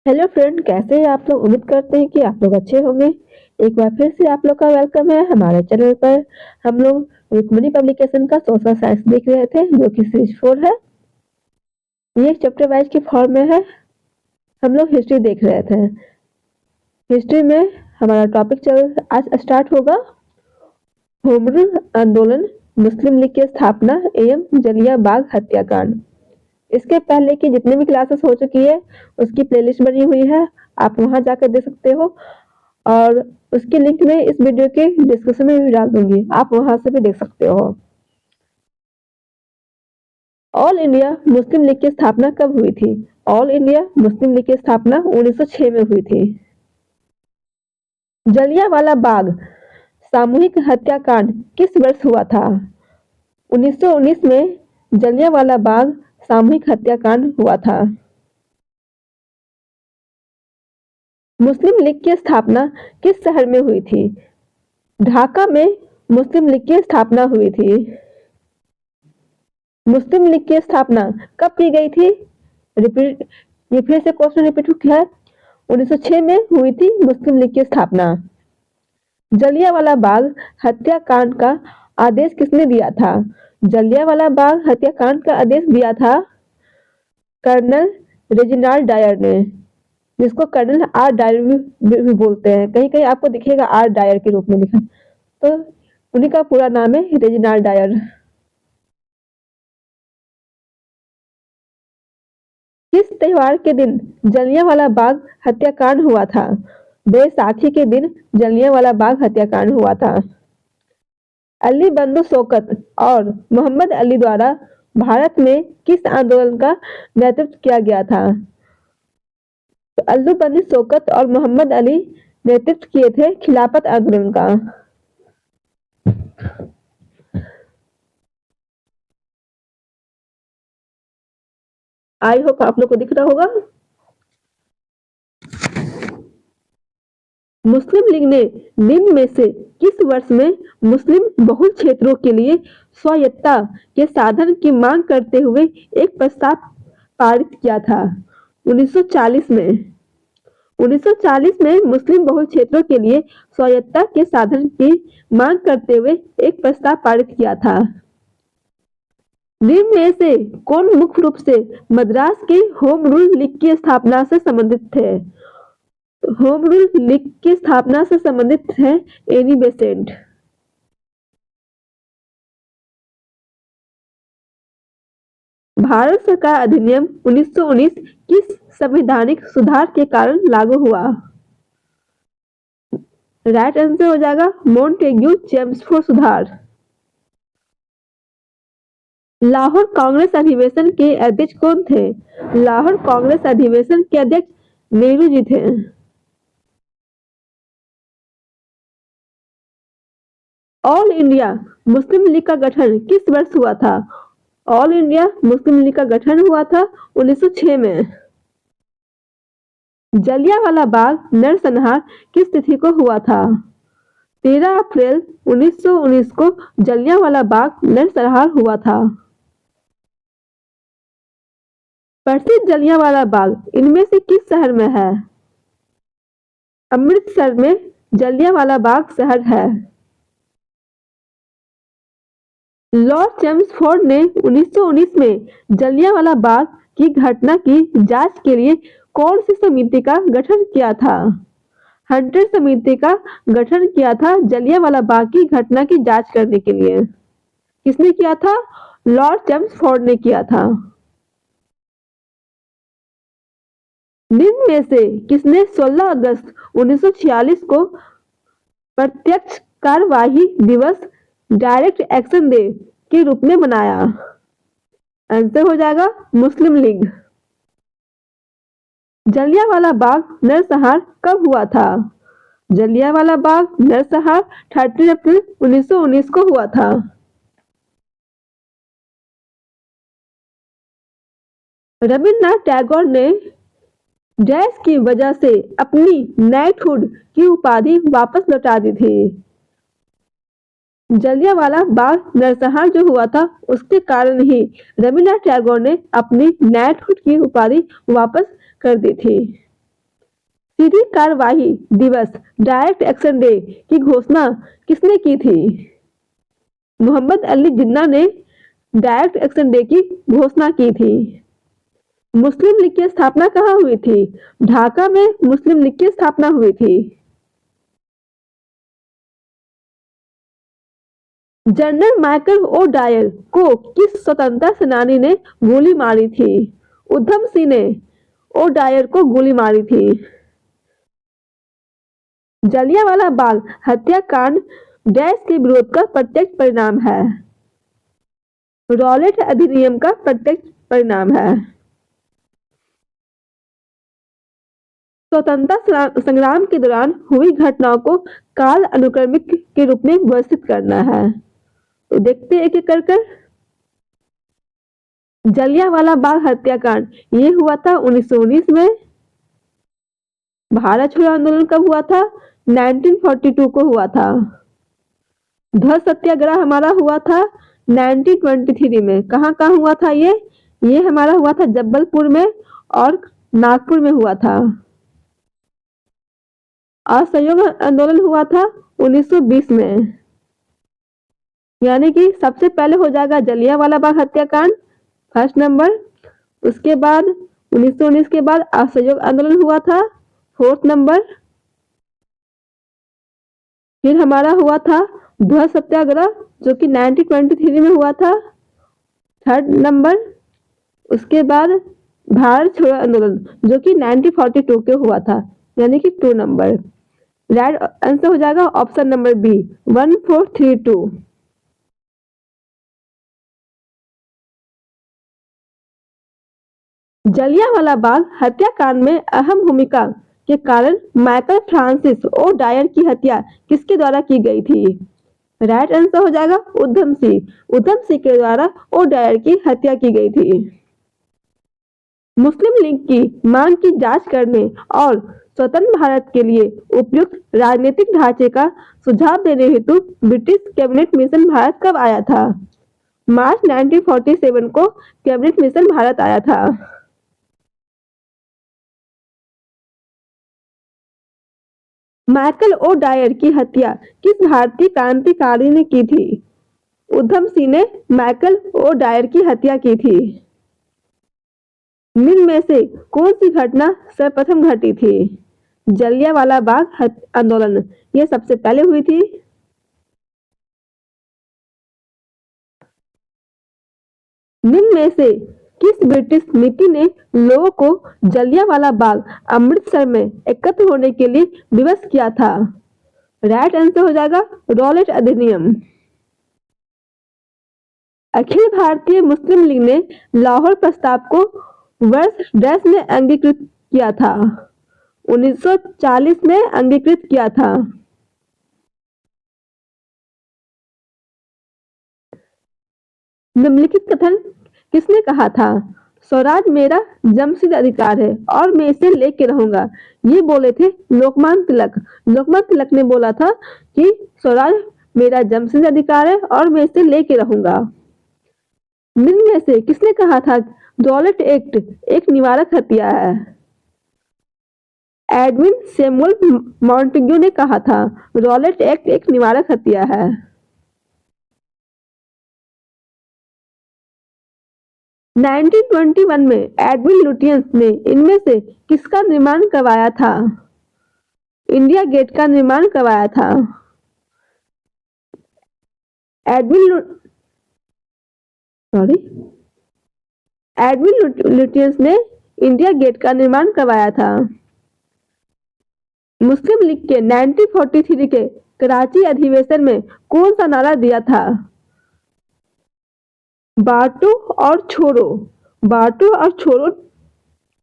Hello friend, कैसे हैं आप लोग? उम्मीद करते हैं कि आप लोग अच्छे होंगे। एक बार फिर से आप लोग का वेलकम है हमारे चैनल पर। हम लोग रुक्मिणी पब्लिकेशन का सोशल साइंस देख रहे थे, जो कि सीरीज 4 है। ये चैप्टर वाइज के फॉर्म में है। हम लोग हिस्ट्री देख रहे थे। हिस्ट्री में हमारा टॉपिक आज स्टार्ट होगा। होम रूल आंदोलन, मुस्लिम लीग की स्थापना एवं जलिया बाग हत्याकांड। इसके पहले की जितनी भी क्लासेस हो चुकी है उसकी प्लेलिस्ट बनी हुई है, आप वहां जाकर देख सकते हो। और उसकी लिंक मैं इस वीडियो के डिस्क्रिप्शन में भी डाल दूंगी, आप वहां से भी देख सकते हो। ऑल इंडिया मुस्लिम लीग की स्थापना कब हुई थी? ऑल इंडिया मुस्लिम लीग की स्थापना 1906 में हुई थी। जलियांवाला बाग सामूहिक हत्याकांड किस वर्ष हुआ था? 1919 में जलियांवाला बाग सामूहिक हत्याकांड हुआ था। मुस्लिम लीग की स्थापना किस शहर में हुई थी? ढाका में मुस्लिम लीग की स्थापना हुई थी। मुस्लिम लीग की स्थापना कब की गई थी? रिपीट, ये फिर से क्वेश्चन रिपीट किया है। 1906 में हुई थी मुस्लिम लीग की स्थापना। जलियांवाला बाग हत्याकांड का आदेश किसने दिया था? जलियांवाला बाग हत्याकांड का आदेश दिया था कर्नल रेजिनाल्ड डायर ने, जिसको कर्नल आर डायर भी बोलते हैं। कहीं कहीं आपको दिखेगा आर डायर के रूप में लिखा, तो उन्हीं का पूरा नाम है रेजिनाल्ड डायर। किस त्योहार के दिन जलियांवाला बाग हत्याकांड हुआ था? बैसाखी के दिन जलियांवाला बाग हत्याकांड हुआ था। अली बंधु शौकत और मोहम्मद अली द्वारा भारत में किस आंदोलन का नेतृत्व किया गया था? तो अल्लू बंधु शौकत और मोहम्मद अली नेतृत्व किए थे खिलाफत आंदोलन का। आई होप आप लोग को दिख रहा होगा। मुस्लिम लीग ने निम्न में से किस वर्ष में मुस्लिम बहुल क्षेत्रों के लिए स्वायत्तता के साधन की मांग करते हुए एक प्रस्ताव पारित किया था? 1940 में। 1940 में मुस्लिम बहुल क्षेत्रों के लिए स्वायत्तता के साधन की मांग करते हुए एक प्रस्ताव पारित किया था। निम्न में से कौन मुख्य रूप से मद्रास के होम रूल लीग की स्थापना से संबंधित थे? होम रूल लीग की स्थापना से संबंधित है एनी बेसेंट। भारत सरकार अधिनियम 1919 किस संवैधानिक सुधार के कारण लागू हुआ? राइट आंसर हो जाएगा मॉन्टेग्यू चेम्सफोर्ड सुधार। लाहौर कांग्रेस अधिवेशन के अध्यक्ष कौन थे? लाहौर कांग्रेस अधिवेशन के अध्यक्ष नेहरू जी थे। ऑल इंडिया मुस्लिम लीग का गठन किस वर्ष हुआ था? ऑल इंडिया मुस्लिम लीग का गठन हुआ था 1906 में। जलियांवाला बाग नरसंहार किस तिथि को हुआ था? 13 अप्रैल 1919 को जलियांवाला बाग नरसंहार हुआ था। प्रसिद्ध जलियांवाला बाग इनमें से किस शहर में है? अमृतसर में जलियांवाला बाग शहर है। लॉर्ड चेम्सफोर्ड ने 1919 में जलियांवाला बाग की घटना की जांच के लिए कौन सी समिति का गठन किया था? हंटर समिति का गठन किया था जलियांवाला बाग की घटना की जांच करने के लिए। किसने किया था? लॉर्ड चेम्सफोर्ड ने किया था। निम्न में से किसने 16 अगस्त 1946 को प्रत्यक्ष कार्यवाही दिवस डायरेक्ट एक्शन डे के रूप में मनाया? आंसर हो जाएगा मुस्लिम लीग। जलियांवाला बाग नरसंहार कब हुआ था? जलियांवाला बाग नरसंहार 30 अप्रैल 1919 को हुआ था। रविन्द्रनाथ टैगोर ने डैश की वजह से अपनी नाइटहुड की उपाधि वापस लौटा दी थी? जलियांवाला बाग नरसंहार जो हुआ था उसके कारण ही रविन्द्रनाथ टैगोर ने अपनी नाइटहुड की उपाधि वापस कर दी थी। सीधी कार्यवाही दिवस डायरेक्ट एक्शन डे की घोषणा किसने की थी? मोहम्मद अली जिन्ना ने डायरेक्ट एक्शन डे की घोषणा की थी। मुस्लिम लीग की स्थापना कहाँ हुई थी? ढाका में मुस्लिम लीग की स्थापना हुई थी। जनरल माइकल ओ डायर को किस स्वतंत्रता सेनानी ने गोली मारी थी? उधम सिंह ने ओ डायर को गोली मारी थी। जलियांवाला बाग हत्याकांड डैश के विरोध का प्रत्यक्ष परिणाम है। रॉलेट अधिनियम का प्रत्यक्ष परिणाम है। स्वतंत्रता संग्राम के दौरान हुई घटनाओं को काल अनुक्रमिक के रूप में व्यवस्थित करना है। तो देखते हैं एक एक कर जलियांवाला बाग हत्याकांड ये हुआ था 1919 में। भारत छोड़ो आंदोलन कब हुआ था? 1942 को हुआ था। ध्वज सत्याग्रह हमारा हुआ था 1923 में। कहाँ कहाँ हुआ था ये हमारा हुआ था जबलपुर में और नागपुर में हुआ था। असहयोग आंदोलन हुआ था 1920 में। यानी कि सबसे पहले हो जाएगा जलियांवाला बाग हत्याकांड फर्स्ट नंबर। उसके बाद 1919 के बाद असहयोग आंदोलन हुआ था फोर्थ नंबर। फिर हमारा हुआ था ध्वज सत्याग्रह जो कि 1923 में हुआ था थर्ड नंबर। उसके बाद भारत छोड़ो आंदोलन जो कि 1942 के हुआ था यानी कि 2 नंबर। राइट आंसर हो जाएगा option number B 1432। Jallianwala Bagh हत्याकांड में अहम भूमिका के कारण माइकल फ्रांसिस ओ डायर की हत्या किसके द्वारा की गई थी? राइट आंसर हो जाएगा उधम सिंह। उधम सिंह के द्वारा ओ डायर की हत्या की गई थी। मुस्लिम लीग की मांग की जांच करने और स्वतंत्र भारत के लिए उपयुक्त राजनीतिक ढांचे का सुझाव देने हेतु ब्रिटिश कैबिनेट मिशन भारत कब आया था? मार्च 1947 को कैबिनेट मिशन भारत आया था। माइकल ओ डायर की हत्या किस भारतीय क्रांतिकारी ने की थी? उधम सिंह ने माइकल ओ डायर की हत्या की थी। निम्न में से कौन सी घटना सर्वप्रथम घटी थी? जलियांवाला बाग आंदोलन ये सबसे पहले हुई थी। निम्न में से किस ब्रिटिश नीति ने लोगों को जलियांवाला बाग अमृतसर में एकत्र होने के लिए विवश किया था? राइट आंसर हो जाएगा रॉलेट अधिनियम। अखिल भारतीय मुस्लिम लीग ने लाहौर प्रस्ताव को वर्ष डैश में अंगीकृत किया था? 1940 में अंगीकृत किया था। निम्नलिखित कथन किसने कहा था? स्वराज मेरा जन्मसिद्ध अधिकार है और मैं इसे लेके रहूंगा। ये बोले थे लोकमान्य तिलक। लोकमान्य तिलक ने बोला था कि स्वराज मेरा जन्मसिद्ध अधिकार है और मैं इसे लेके रहूंगा। निम्न में से किसने कहा था रॉलेट एक्ट एक निवारक हत्या है? एडविन सैमुअल मॉन्टेग्यू ने कहा था रॉलेट एक्ट एक निवारक हत्या है। नाइनटीन 1921 में एडविन लुटियंस ने इनमें से किसका निर्माण करवाया था? इंडिया गेट का निर्माण करवाया था। एडविन लुटियंस ने इंडिया गेट का निर्माण करवाया था। मुस्लिम लीग के 1943 के कराची अधिवेशन में कौन सा नारा दिया था? बांटो और छोड़ो। बांटो और छोड़ो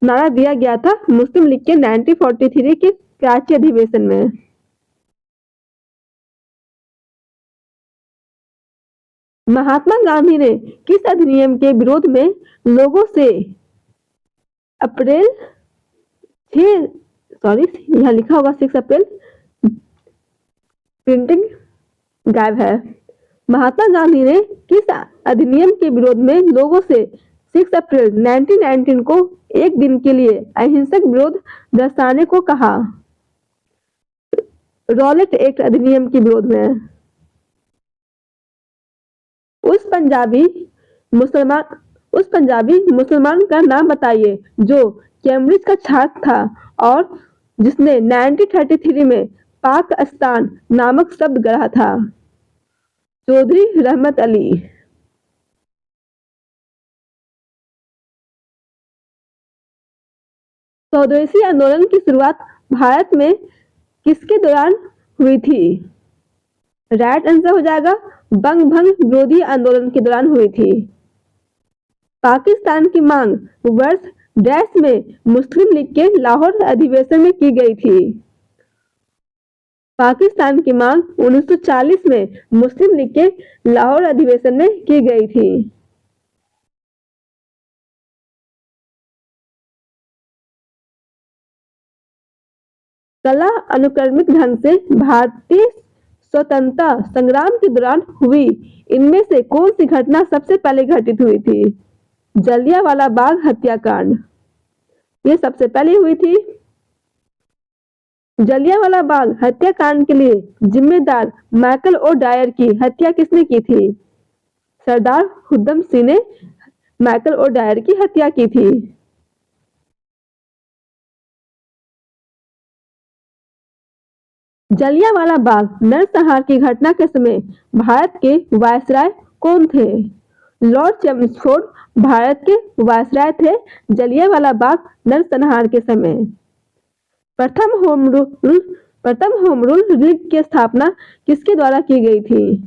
नारा दिया गया था मुस्लिम लीग के 1943 के कराची अधिवेशन में। महात्मा गांधी ने किस अधिनियम के विरोध में लोगों से अप्रैल 6 यहाँ लिखा होगा 6 अप्रैल प्रिंटिंग गायब है। महात्मा गांधी ने किस अधिनियम के विरोध में लोगों से 6 अप्रैल 1919 को एक दिन के लिए अहिंसक विरोध दर्शाने को कहा। रॉलेट एक्ट अधिनियम के विरोध में। उस पंजाबी मुसलमान उस पंजाबी मुसलमान का नाम बताइए जो कैम्ब्रिज का छात्र था और जिसने 1933 में पाकिस्तान नामक शब्द गढ़ा था। चौधरी रहमत अली। स्वदेशी आंदोलन की शुरुआत भारत में किसके दौरान हुई थी? राइट आंसर हो जाएगा बंग भंग विरोधी आंदोलन के दौरान हुई थी। पाकिस्तान की मांग वर्ष डैश में मुस्लिम लीग के लाहौर अधिवेशन में की गई थी। पाकिस्तान की मांग 1940 में मुस्लिम लीग के लाहौर अधिवेशन में की गई थी। कला अनुक्रमिक ढंग से भारतीय स्वतंत्रता संग्राम के दौरान हुई इनमें से कौन सी घटना सबसे पहले घटित हुई थी? जलियांवाला बाग हत्याकांड। ये सबसे पहले हुई थी। जलियांवाला बाग हत्याकांड के लिए जिम्मेदार माइकल ओ डायर की हत्या किसने की थी? सरदार उधम सिंह ने माइकल ओ डायर की हत्या की थी। जलियांवाला बाग नरसंहार की घटना के समय भारत के वायसराय कौन थे? लॉर्ड चेम्सफोर्ड भारत के वायसराय थे जलियांवाला बाग नरसंहार के समय। प्रथम होम रूल लीग की स्थापना किसके द्वारा की गई थी?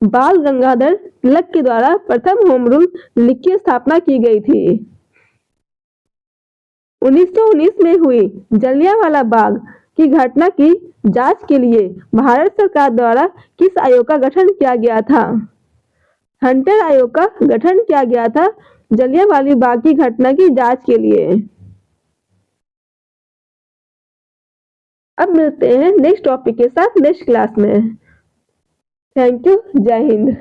बाल गंगाधर तिलक के द्वारा प्रथम होम रूल लीग की स्थापना की गई थी। 1919 में हुई जलियांवाला बाग की घटना की जांच के लिए भारत सरकार द्वारा किस आयोग का गठन किया गया था? हंटर आयोग का गठन किया गया था जलियांवाला बाग की घटना की जांच के लिए। अब मिलते हैं नेक्स्ट टॉपिक के साथ नेक्स्ट क्लास में। Thank you. जय हिंद।